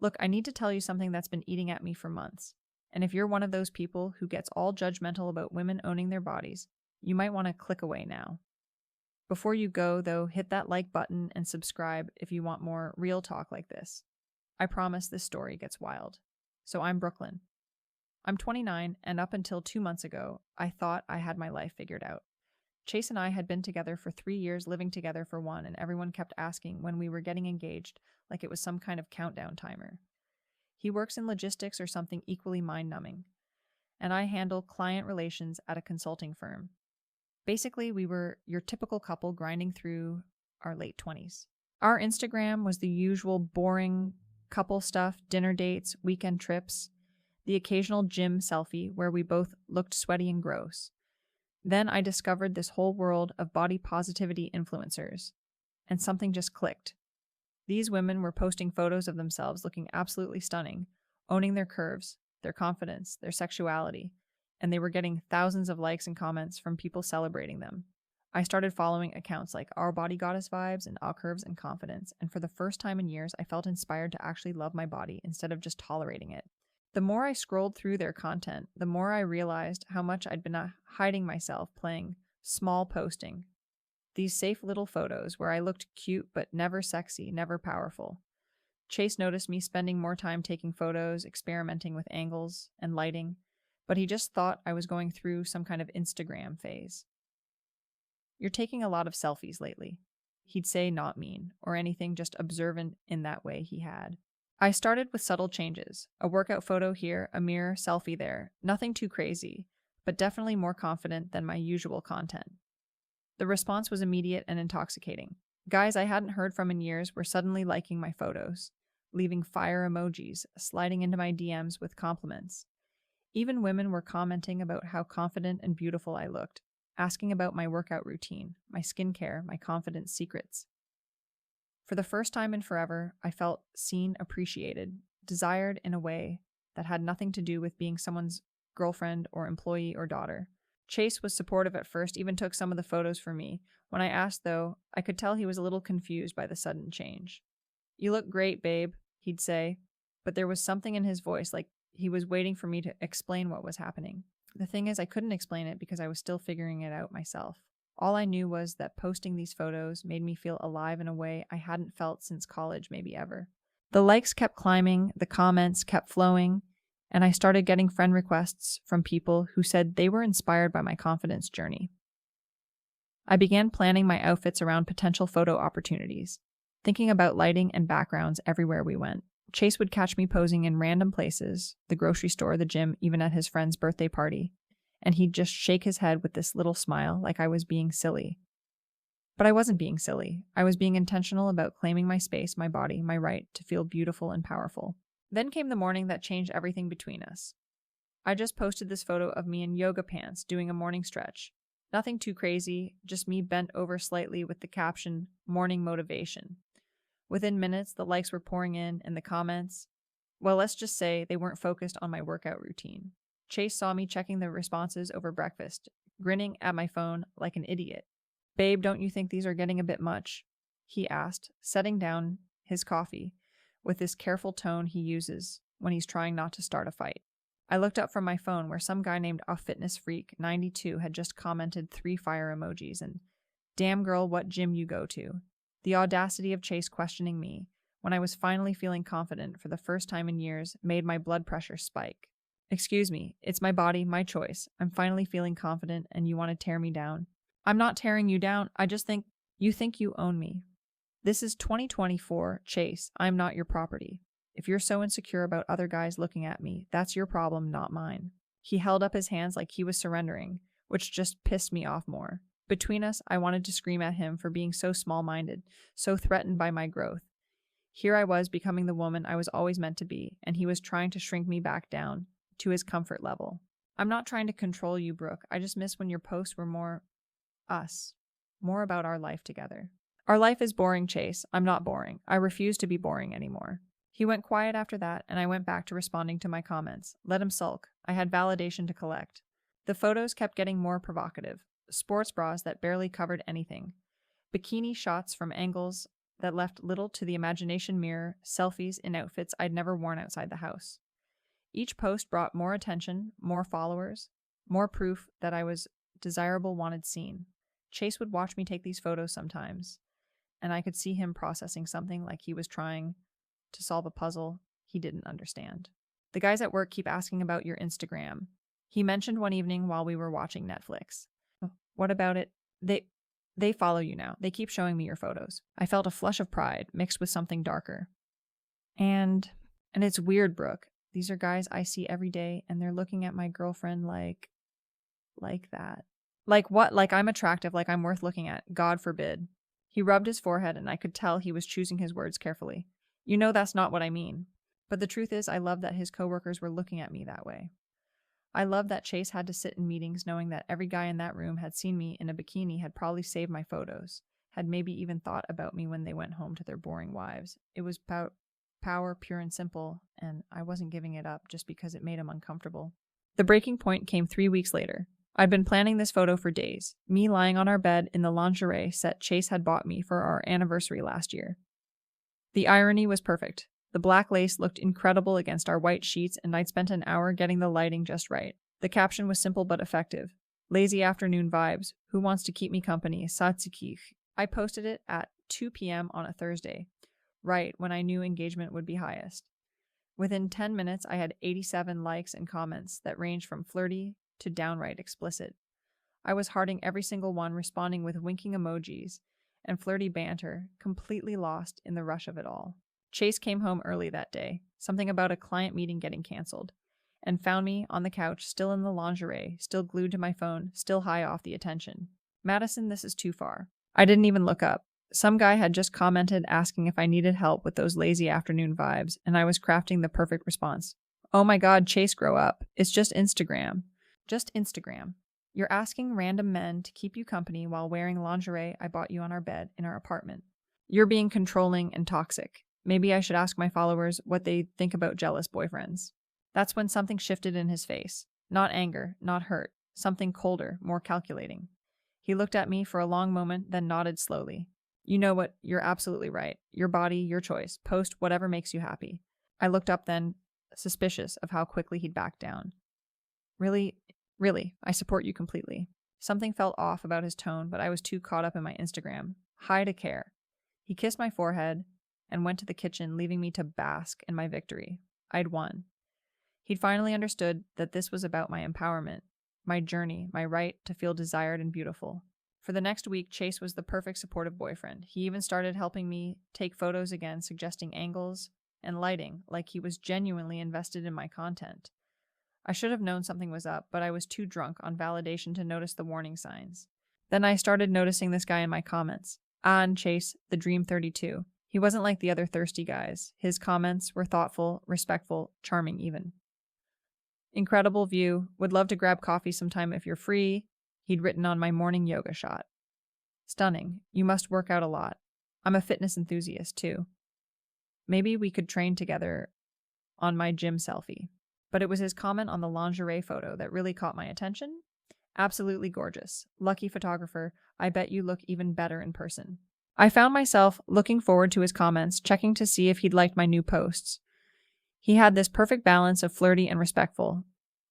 Look, I need to tell you something that's been eating at me for months. And if you're one of those people who gets all judgmental about women owning their bodies, you might want to click away now. Before you go, though, hit that like button and subscribe if you want more real talk like this. I promise this story gets wild. So I'm Brooklyn. I'm 29, and up until 2 months ago, I thought I had my life figured out. Chase and I had been together for 3 years, living together for one, and everyone kept asking when we were getting engaged, like it was some kind of countdown timer. He works in logistics or something equally mind-numbing, and I handle client relations at a consulting firm. Basically, we were your typical couple grinding through our late 20s. Our Instagram was the usual boring couple stuff, dinner dates, weekend trips, the occasional gym selfie where we both looked sweaty and gross. Then I discovered this whole world of body positivity influencers, and something just clicked. These women were posting photos of themselves looking absolutely stunning, owning their curves, their confidence, their sexuality, and they were getting thousands of likes and comments from people celebrating them. I started following accounts like Our Body Goddess Vibes and Our Curves and Confidence, and for the first time in years, I felt inspired to actually love my body instead of just tolerating it. The more I scrolled through their content, the more I realized how much I'd been hiding myself playing small posting. These safe little photos where I looked cute but never sexy, never powerful. Chase noticed me spending more time taking photos, experimenting with angles and lighting, but he just thought I was going through some kind of Instagram phase. You're taking a lot of selfies lately. He'd say not mean, or anything, just observant in that way he had. I started with subtle changes. A workout photo here, a mirror selfie there. Nothing too crazy, but definitely more confident than my usual content. The response was immediate and intoxicating. Guys I hadn't heard from in years were suddenly liking my photos, leaving fire emojis, sliding into my DMs with compliments. Even women were commenting about how confident and beautiful I looked, asking about my workout routine, my skincare, my confidence secrets. For the first time in forever, I felt seen, appreciated, desired in a way that had nothing to do with being someone's girlfriend or employee or daughter. Chase was supportive at first, even took some of the photos for me. When I asked, though, I could tell he was a little confused by the sudden change. "You look great, babe," he'd say, but there was something in his voice, like he was waiting for me to explain what was happening. The thing is, I couldn't explain it because I was still figuring it out myself. All I knew was that posting these photos made me feel alive in a way I hadn't felt since college, maybe ever. The likes kept climbing, the comments kept flowing, and I started getting friend requests from people who said they were inspired by my confidence journey. I began planning my outfits around potential photo opportunities, thinking about lighting and backgrounds everywhere we went. Chase would catch me posing in random places, the grocery store, the gym, even at his friend's birthday party, and he'd just shake his head with this little smile like I was being silly. But I wasn't being silly. I was being intentional about claiming my space, my body, my right to feel beautiful and powerful. Then came the morning that changed everything between us. I just posted this photo of me in yoga pants doing a morning stretch. Nothing too crazy, just me bent over slightly with the caption, "Morning Motivation." Within minutes, the likes were pouring in, and the comments, well, let's just say they weren't focused on my workout routine. Chase saw me checking the responses over breakfast, grinning at my phone like an idiot. "Babe, don't you think these are getting a bit much?" he asked, setting down his coffee with this careful tone he uses when he's trying not to start a fight. I looked up from my phone where some guy named A Fitness Freak 92 had just commented 3 fire emojis and, "Damn girl, what gym you go to?" The audacity of Chase questioning me, when I was finally feeling confident for the first time in years, made my blood pressure spike. "Excuse me, it's my body, my choice. I'm finally feeling confident and you want to tear me down." "I'm not tearing you down, I just think you own me. This is 2024, Chase. I'm not your property. If you're so insecure about other guys looking at me, that's your problem, not mine." He held up his hands like he was surrendering, which just pissed me off more. Between us, I wanted to scream at him for being so small-minded, so threatened by my growth. Here I was becoming the woman I was always meant to be, and he was trying to shrink me back down to his comfort level. "I'm not trying to control you, Brooke. I just miss when your posts were more us, more about our life together." "Our life is boring, Chase. I'm not boring. I refuse to be boring anymore." He went quiet after that, and I went back to responding to my comments. Let him sulk. I had validation to collect. The photos kept getting more provocative. Sports bras that barely covered anything. Bikini shots from angles that left little to the imagination mirror, selfies in outfits I'd never worn outside the house. Each post brought more attention, more followers, more proof that I was desirable, wanted, seen. Chase would watch me take these photos sometimes, and I could see him processing something like he was trying to solve a puzzle he didn't understand. The guys at work keep asking about your Instagram. He mentioned one evening while we were watching Netflix. What about it? They follow you now. They keep showing me your photos. I felt a flush of pride mixed with something darker. And it's weird, Brooke. These are guys I see every day, and they're looking at my girlfriend like that. Like what? Like I'm attractive, like I'm worth looking at. God forbid. He rubbed his forehead, and I could tell he was choosing his words carefully. You know that's not what I mean. But the truth is, I love that his coworkers were looking at me that way. I love that Chase had to sit in meetings knowing that every guy in that room had seen me in a bikini, had probably saved my photos, had maybe even thought about me when they went home to their boring wives. It was about power, pure and simple, and I wasn't giving it up just because it made him uncomfortable. The breaking point came 3 weeks later. I'd been planning this photo for days, me lying on our bed in the lingerie set Chase had bought me for our anniversary last year. The irony was perfect. The black lace looked incredible against our white sheets, and I'd spent an hour getting the lighting just right. The caption was simple but effective. Lazy afternoon vibes. Who wants to keep me company? Satsuki. I posted it at 2 p.m. on a Thursday, right when I knew engagement would be highest. Within 10 minutes, I had 87 likes and comments that ranged from flirty to downright explicit. I was hearting every single one, responding with winking emojis and flirty banter, completely lost in the rush of it all. Chase came home early that day, something about a client meeting getting canceled, and found me on the couch, still in the lingerie, still glued to my phone, still high off the attention. Madison, this is too far. I didn't even look up. Some guy had just commented asking if I needed help with those lazy afternoon vibes, and I was crafting the perfect response. Oh my God, Chase, grow up. It's just Instagram. Just Instagram. You're asking random men to keep you company while wearing lingerie I bought you on our bed in our apartment. You're being controlling and toxic. Maybe I should ask my followers what they think about jealous boyfriends. That's when something shifted in his face. Not anger, not hurt. Something colder, more calculating. He looked at me for a long moment, then nodded slowly. You know what? You're absolutely right. Your body, your choice. Post whatever makes you happy. I looked up then, suspicious of how quickly he'd backed down. Really, I support you completely. Something felt off about his tone, but I was too caught up in my Instagram. High to care. He kissed my forehead and went to the kitchen, leaving me to bask in my victory. I'd won. He'd finally understood that this was about my empowerment, my journey, my right to feel desired and beautiful. For the next week, Chase was the perfect supportive boyfriend. He even started helping me take photos again, suggesting angles and lighting, like he was genuinely invested in my content. I should have known something was up, but I was too drunk on validation to notice the warning signs. Then I started noticing this guy in my comments. And Chase, the Dream 32. He wasn't like the other thirsty guys. His comments were thoughtful, respectful, charming even. Incredible view. Would love to grab coffee sometime if you're free. He'd written on my morning yoga shot. Stunning. You must work out a lot. I'm a fitness enthusiast too. Maybe we could train together on my gym selfie. But it was his comment on the lingerie photo that really caught my attention. Absolutely gorgeous. Lucky photographer. I bet you look even better in person. I found myself looking forward to his comments, checking to see if he'd liked my new posts. He had this perfect balance of flirty and respectful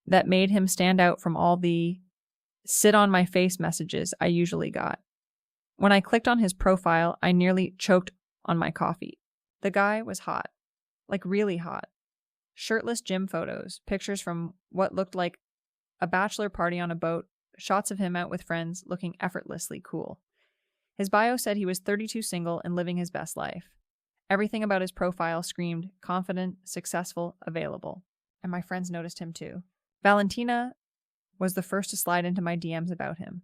that made him stand out from all the sit on my face messages I usually got. When I clicked on his profile, I nearly choked on my coffee. The guy was hot. Like really hot. Shirtless gym photos, pictures from what looked like a bachelor party on a boat, shots of him out with friends looking effortlessly cool. His bio said he was 32, single, and living his best life. Everything about his profile screamed confident, successful, available. And my friends noticed him too. Valentina was the first to slide into my DMs about him.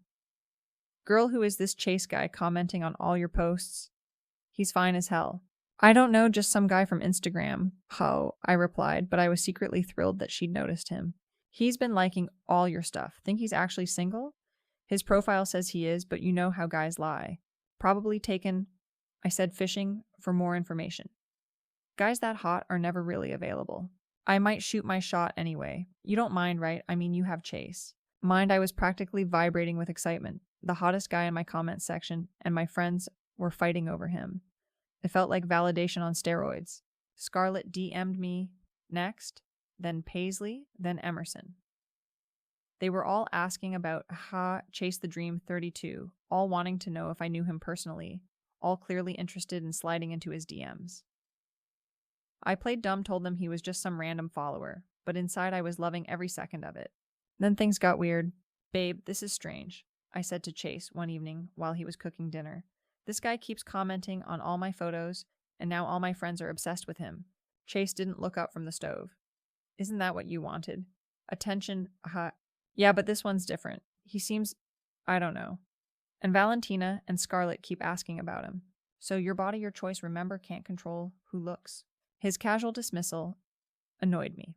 Girl, who is this Chase guy commenting on all your posts? He's fine as hell. I don't know, just some guy from Instagram. Ho, I replied, but I was secretly thrilled that she'd noticed him. He's been liking all your stuff. Think he's actually single? His profile says he is, but you know how guys lie. Probably taken, I said, fishing for more information. Guys that hot are never really available. I might shoot my shot anyway. You don't mind, right? I mean, you have Chase. Mind, I was practically vibrating with excitement. The hottest guy in my comments section, and my friends were fighting over him. It felt like validation on steroids. Scarlett DM'd me next, then Paisley, then Emerson. They were all asking about Chase the Dream 32, all wanting to know if I knew him personally, all clearly interested in sliding into his DMs. I played dumb, told them he was just some random follower, but inside I was loving every second of it. Then things got weird. "Babe, this is strange," I said to Chase one evening while he was cooking dinner. "This guy keeps commenting on all my photos, and now all my friends are obsessed with him." Chase didn't look up from the stove. "Isn't that what you wanted? Attention, Yeah, but this one's different. He seems, I don't know. And Valentina and Scarlett keep asking about him. So your body, your choice, remember, can't control who looks." His casual dismissal annoyed me.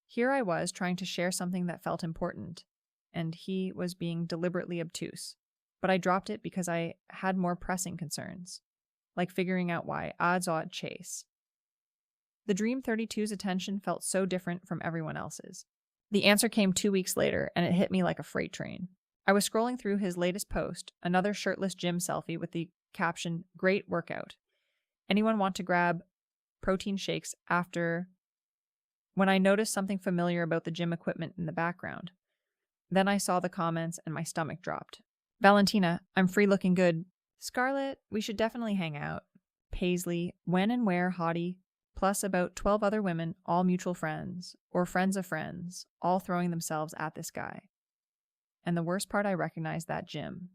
Here I was trying to share something that felt important, and he was being deliberately obtuse. But I dropped it because I had more pressing concerns, like figuring out why. Odds-odd Chase. The Dream 32's attention felt so different from everyone else's. The answer came 2 weeks later, and it hit me like a freight train. I was scrolling through his latest post, another shirtless gym selfie with the caption, "Great workout. Anyone want to grab protein shakes after," when I noticed something familiar about the gym equipment in the background. Then I saw the comments and my stomach dropped. "Valentina, I'm free looking good." "Scarlett, we should definitely hang out." Paisley, "When and where, hottie?" Plus about 12 other women, all mutual friends, or friends of friends, all throwing themselves at this guy. And the worst part, I recognized that gym.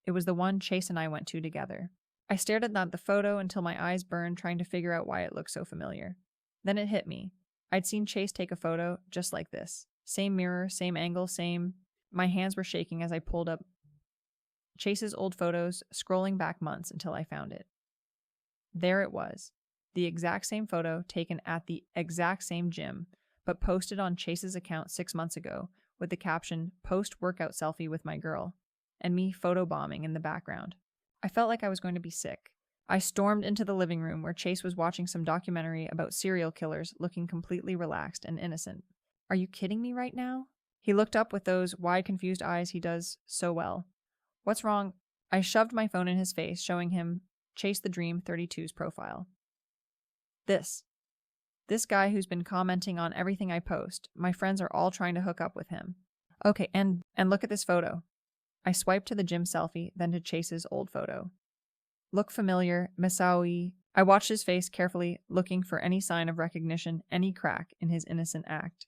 It was the one Chase and I went to together. I stared at the photo until my eyes burned, trying to figure out why it looked so familiar. Then it hit me. I'd seen Chase take a photo just like this. Same mirror, same angle, same... My hands were shaking as I pulled up Chase's old photos, scrolling back months until I found it. There it was. The exact same photo taken at the exact same gym, but posted on Chase's account 6 months ago with the caption, "Post-workout selfie with my girl," and me photobombing in the background. I felt like I was going to be sick. I stormed into the living room where Chase was watching some documentary about serial killers, looking completely relaxed and innocent. "Are you kidding me right now?" He looked up with those wide, confused eyes he does so well. "What's wrong?" I shoved my phone in his face, showing him Chase the Dream 32's profile. This guy who's been commenting on everything I post. My friends are all trying to hook up with him. Okay, and look at this photo. I swiped to the gym selfie, then to Chase's old photo. Look familiar, Masawi. I watched his face carefully, looking for any sign of recognition, any crack in his innocent act.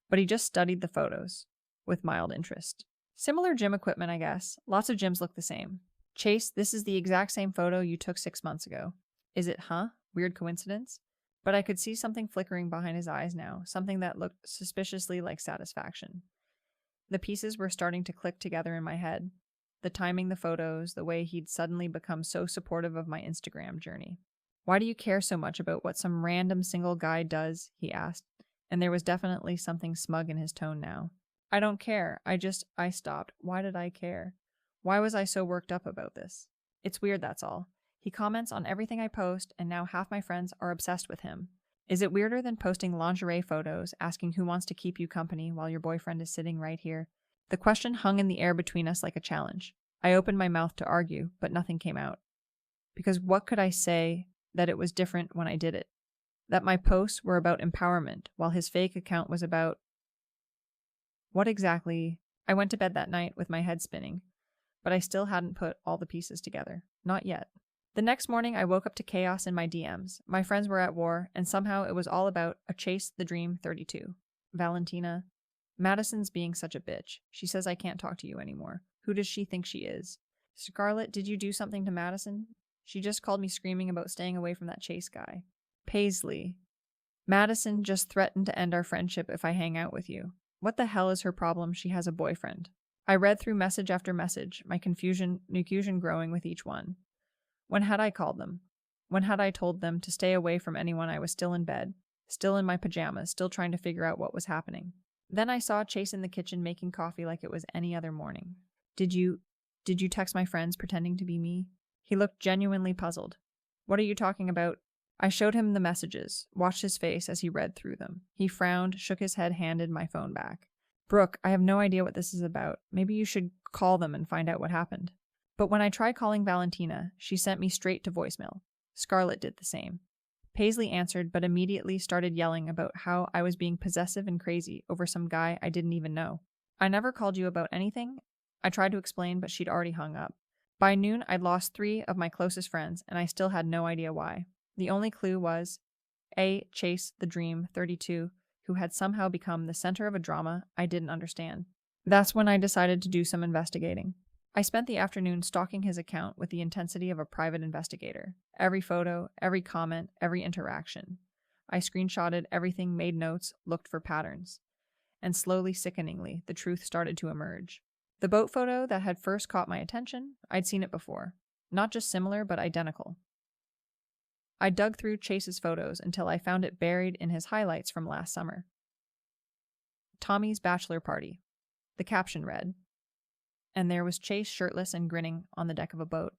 But he just studied the photos, with mild interest. Similar gym equipment, I guess. Lots of gyms look the same. "Chase, this is the exact same photo you took 6 months ago. Is it, Weird coincidence?" But I could see something flickering behind his eyes now, something that looked suspiciously like satisfaction. The pieces were starting to click together in my head. The timing, the photos, the way he'd suddenly become so supportive of my Instagram journey. "Why do you care so much about what some random single guy does?" he asked, and there was definitely something smug in his tone now. "I don't care. I stopped. Why did I care? Why was I so worked up about this? It's weird, that's all. He comments on everything I post, and now half my friends are obsessed with him. Is it weirder than posting lingerie photos, asking who wants to keep you company while your boyfriend is sitting right here?" The question hung in the air between us like a challenge. I opened my mouth to argue, but nothing came out. Because what could I say that it was different when I did it? That my posts were about empowerment, while his fake account was about... What exactly? I went to bed that night with my head spinning, but I still hadn't put all the pieces together. Not yet. The next morning, I woke up to chaos in my DMs. My friends were at war, and somehow it was all about a Chase the Dream 32. Valentina. "Madison's being such a bitch. She says I can't talk to you anymore. Who does she think she is?" "Scarlett, did you do something to Madison? She just called me screaming about staying away from that Chase guy." Paisley. "Madison just threatened to end our friendship if I hang out with you. What the hell is her problem? She has a boyfriend." I read through message after message, my confusion growing with each one. When had I called them? When had I told them to stay away from anyone? I was still in bed, still in my pajamas, still trying to figure out what was happening. Then I saw Chase in the kitchen making coffee like it was any other morning. Did you text my friends pretending to be me?" He looked genuinely puzzled. "What are you talking about?" I showed him the messages, watched his face as he read through them. He frowned, shook his head, handed my phone back. "Brooke, I have no idea what this is about. Maybe you should call them and find out what happened." But when I tried calling Valentina, she sent me straight to voicemail. Scarlett did the same. Paisley answered, but immediately started yelling about how I was being possessive and crazy over some guy I didn't even know. I never called you about anything. I tried to explain, but she'd already hung up. By noon, I'd lost 3 of my closest friends, and I still had no idea why. The only clue was A. Chase the Dream 32, who had somehow become the center of a drama I didn't understand. That's when I decided to do some investigating. I spent the afternoon stalking his account with the intensity of a private investigator. Every photo, every comment, every interaction. I screenshotted everything, made notes, looked for patterns. And slowly, sickeningly, the truth started to emerge. The boat photo that had first caught my attention, I'd seen it before. Not just similar, but identical. I dug through Chase's photos until I found it buried in his highlights from last summer. Tommy's bachelor party. The caption read, and there was Chase shirtless and grinning on the deck of a boat.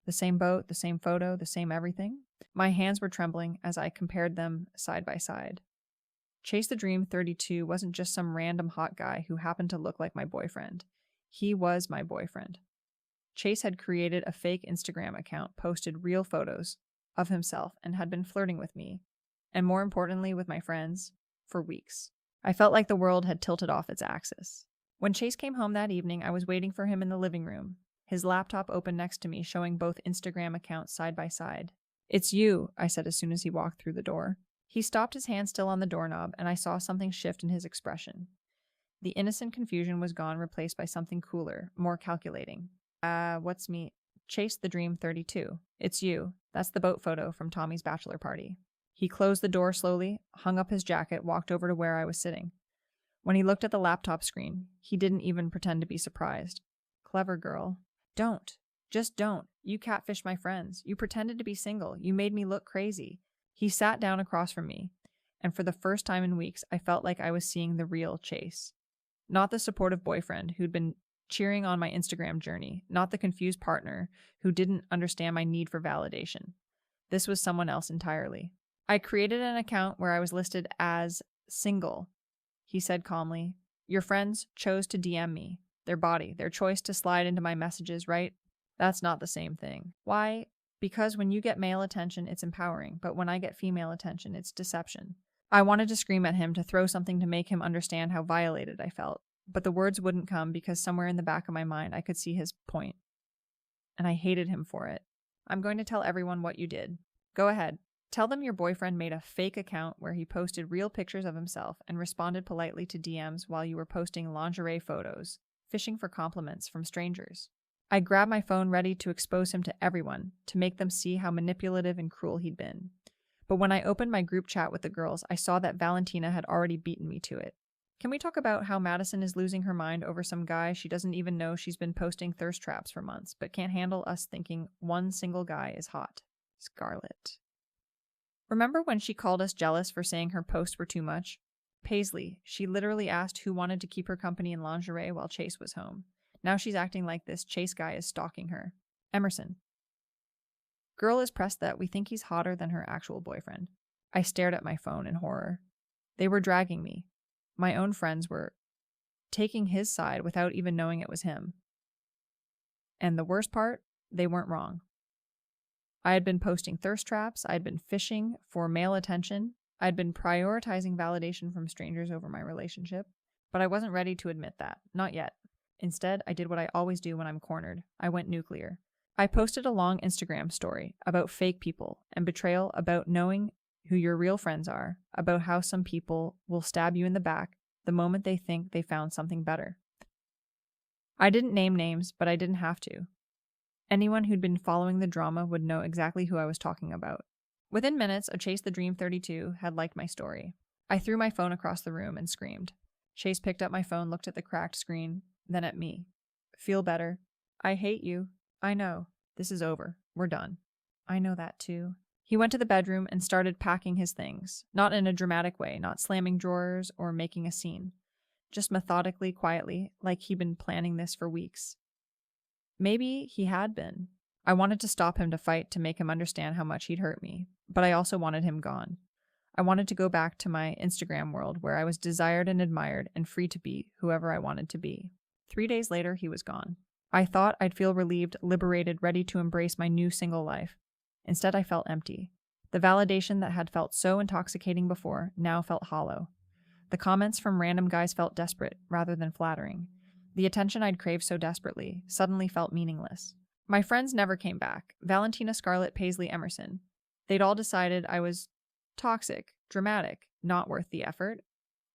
The same boat, the same photo, the same everything. My hands were trembling as I compared them side by side. Chase the Dream 32 wasn't just some random hot guy who happened to look like my boyfriend. He was my boyfriend. Chase had created a fake Instagram account, posted real photos of himself, and had been flirting with me, and more importantly with my friends, for weeks. I felt like the world had tilted off its axis. When Chase came home that evening, I was waiting for him in the living room, his laptop open next to me, showing both Instagram accounts side by side. "It's you," I said as soon as he walked through the door. He stopped, his hand still on the doorknob, and I saw something shift in his expression. The innocent confusion was gone, replaced by something cooler, more calculating. What's me? Chase the Dream 32. It's you. That's the boat photo from Tommy's bachelor party. He closed the door slowly, hung up his jacket, walked over to where I was sitting. When he looked at the laptop screen, he didn't even pretend to be surprised. Clever girl. Don't. Just don't. You catfished my friends. You pretended to be single. You made me look crazy. He sat down across from me, and for the first time in weeks, I felt like I was seeing the real Chase. Not the supportive boyfriend who'd been cheering on my Instagram journey, not the confused partner who didn't understand my need for validation. This was someone else entirely. I created an account where I was listed as single. He said calmly, "Your friends chose to DM me. Their body, their choice to slide into my messages, right? That's not the same thing. Why? Because when you get male attention, it's empowering, but when I get female attention, it's deception." I wanted to scream at him, to throw something to make him understand how violated I felt, but the words wouldn't come because somewhere in the back of my mind I could see his point. And I hated him for it. "I'm going to tell everyone what you did. Go ahead. Tell them your boyfriend made a fake account where he posted real pictures of himself and responded politely to DMs while you were posting lingerie photos, fishing for compliments from strangers." I grabbed my phone ready to expose him to everyone, to make them see how manipulative and cruel he'd been. But when I opened my group chat with the girls, I saw that Valentina had already beaten me to it. "Can we talk about how Madison is losing her mind over some guy she doesn't even know she's been posting thirst traps for months, but can't handle us thinking one single guy is hot? Scarlett." Remember when she called us jealous for saying her posts were too much? Paisley, she literally asked who wanted to keep her company in lingerie while Chase was home. Now she's acting like this Chase guy is stalking her. Emerson. Girl is pressed that we think he's hotter than her actual boyfriend. I stared at my phone in horror. They were dragging me. My own friends were taking his side without even knowing it was him. And the worst part, they weren't wrong. I had been posting thirst traps, I had been fishing for male attention, I had been prioritizing validation from strangers over my relationship, but I wasn't ready to admit that, not yet. Instead, I did what I always do when I'm cornered. I went nuclear. I posted a long Instagram story about fake people and betrayal, about knowing who your real friends are, about how some people will stab you in the back the moment they think they found something better. I didn't name names, but I didn't have to. Anyone who'd been following the drama would know exactly who I was talking about. Within minutes, a Chase the Dream 32 had liked my story. I threw my phone across the room and screamed. Chase picked up my phone, looked at the cracked screen, then at me. "Feel better. I hate you. I know. This is over. We're done." "I know that too." He went to the bedroom and started packing his things, not in a dramatic way, not slamming drawers or making a scene. Just methodically, quietly, like he'd been planning this for weeks. Maybe he had been. I wanted to stop him, to fight, to make him understand how much he'd hurt me, but I also wanted him gone. I wanted to go back to my Instagram world where I was desired and admired and free to be whoever I wanted to be. 3 days later, he was gone. I thought I'd feel relieved, liberated, ready to embrace my new single life. Instead, I felt empty. The validation that had felt so intoxicating before now felt hollow. The comments from random guys felt desperate rather than flattering. The attention I'd craved so desperately suddenly felt meaningless. My friends never came back. Valentina, Scarlett, Paisley, Emerson. They'd all decided I was toxic, dramatic, not worth the effort.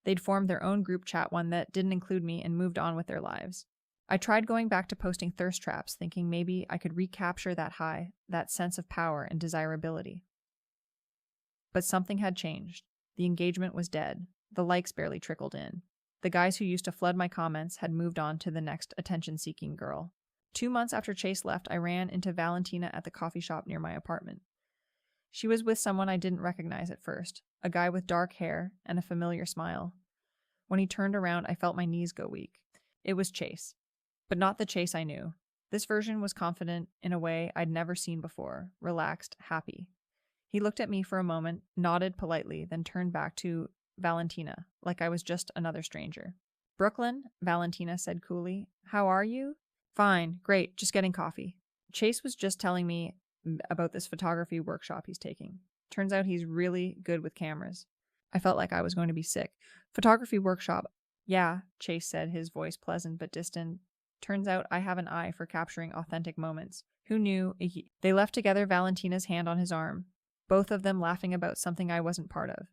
They'd formed their own group chat, one that didn't include me, and moved on with their lives. I tried going back to posting thirst traps, thinking maybe I could recapture that high, that sense of power and desirability. But something had changed. The engagement was dead. The likes barely trickled in. The guys who used to flood my comments had moved on to the next attention-seeking girl. 2 months after Chase left, I ran into Valentina at the coffee shop near my apartment. She was with someone I didn't recognize at first, a guy with dark hair and a familiar smile. When he turned around, I felt my knees go weak. It was Chase, but not the Chase I knew. This version was confident in a way I'd never seen before, relaxed, happy. He looked at me for a moment, nodded politely, then turned back to Valentina, like I was just another stranger. "Brooklyn," Valentina said coolly. "How are you?" "Fine, great, just getting coffee." Chase was just telling me about this photography workshop he's taking. Turns out he's really good with cameras. I felt like I was going to be sick. "Photography workshop." "Yeah," Chase said, his voice pleasant but distant. "Turns out I have an eye for capturing authentic moments. Who knew?" They left together, Valentina's hand on his arm, both of them laughing about something I wasn't part of.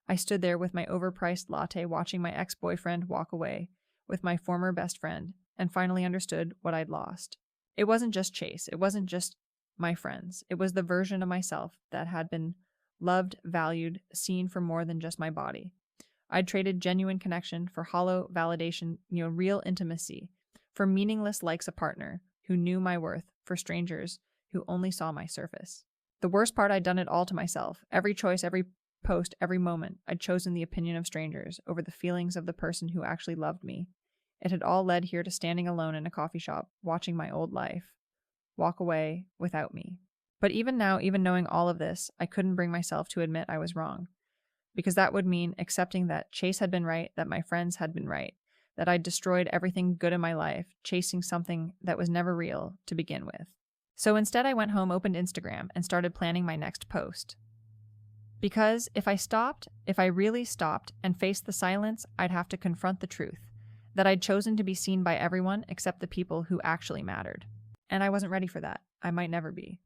I stood there with my overpriced latte, watching my ex-boyfriend walk away with my former best friend, and finally understood what I'd lost. It wasn't just Chase. It wasn't just my friends. It was the version of myself that had been loved, valued, seen for more than just my body. I'd traded genuine connection for hollow validation, real intimacy, for meaningless likes a partner who knew my worth, for strangers who only saw my surface. The worst part, I'd done it all to myself. Every choice, every post, every moment, I'd chosen the opinion of strangers over the feelings of the person who actually loved me. It had all led here to standing alone in a coffee shop, watching my old life walk away without me. But even now, even knowing all of this, I couldn't bring myself to admit I was wrong. Because that would mean accepting that Chase had been right, that my friends had been right, that I'd destroyed everything good in my life, chasing something that was never real to begin with. So instead, I went home, opened Instagram, and started planning my next post. Because if I really stopped and faced the silence, I'd have to confront the truth, that I'd chosen to be seen by everyone except the people who actually mattered. And I wasn't ready for that. I might never be.